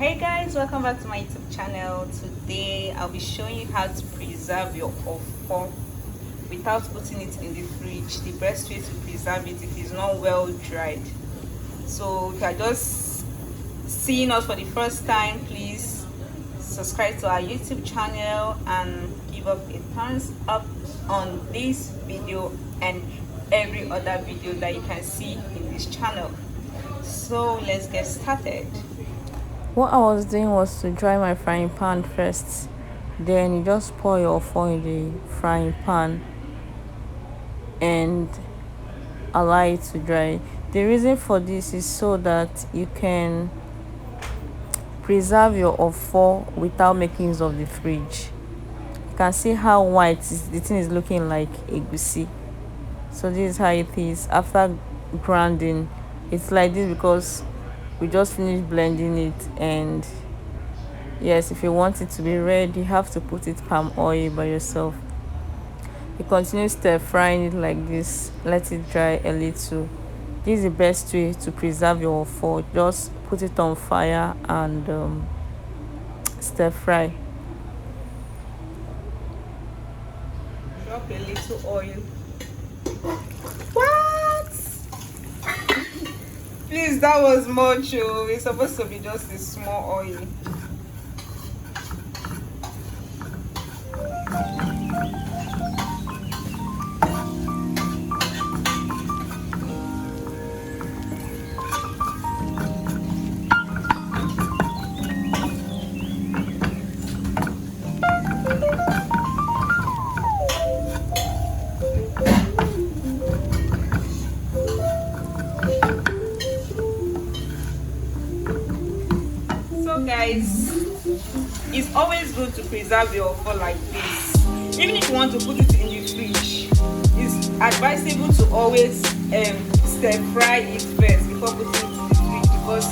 Hey guys, welcome back to my YouTube channel. Today I'll be showing you how to preserve your OFFOR without putting it in the fridge. The best way to preserve it if it's not well dried. So if you are just seeing us for the first time, please subscribe to our YouTube channel and give up a thumbs up on this video and every other video that you can see in this channel. So let's get started. What I was doing was to dry my frying pan first. Then you just pour your OFFOR in the frying pan and allow it to dry. The reason for this is so that you can preserve your OFFOR without making use of the fridge. You can see how white the thing is looking like egusi. So this is how it is after grinding. It's like this because we just finished blending it, and yes, if you want it to be red, you have to put it palm oil by yourself. You continue stir frying it like this, let it dry a little. This is the best way to preserve your OFFOR. Just put it on fire and stir fry. Drop a little oil. What? Please, that was much. Oh, it's supposed to be just a small oil. Guys, it's always good to preserve your OFFOR like this. Even if you want to put it in the fridge, it's advisable to always stir fry it first before putting it in the fridge, because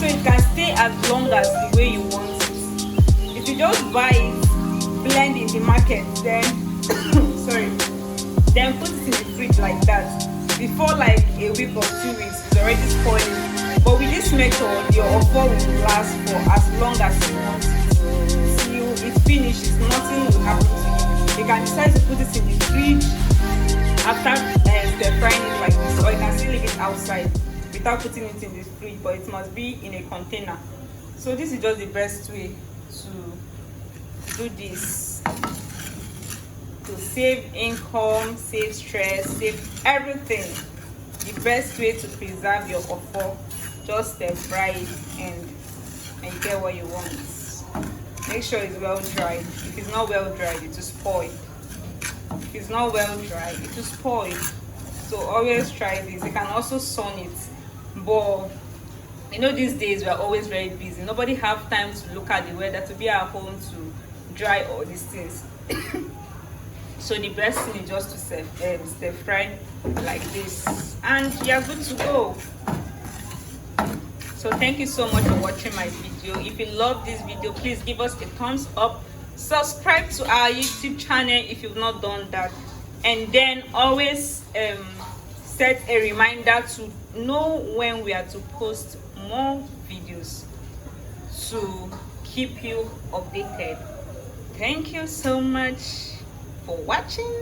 so it can stay as long as the way you want it. If you just buy it blend in the market, then sorry, then put it in the fridge like that, before like a week or 2 weeks, it's already spoiling. But with this method, your OFFOR will last for as long as you want it. Till it finishes, nothing will happen to you. You can decide to put it in the fridge after stir frying it like this, or you can still leave it outside without putting it in the fridge, but it must be in a container. So this is just the best way to do this, to save income, save stress, save everything. The best way to preserve your OFFOR, just stir fry it and you get what you want. Make sure it's well dried. If it's not well dried, it will spoil. If it's not well dried, it will spoil. So always try this. You can also sun it, but you know these days we are always very busy. Nobody have time to look at the weather, to be at home to dry all these things. So the best thing is just to stir fry like this, and you're good to go. So thank you so much for watching my video. If you love this video, please give us a thumbs up, subscribe to our YouTube channel if you've not done that, and then always set a reminder to know when we are to post more videos to keep you updated. Thank you so much for watching.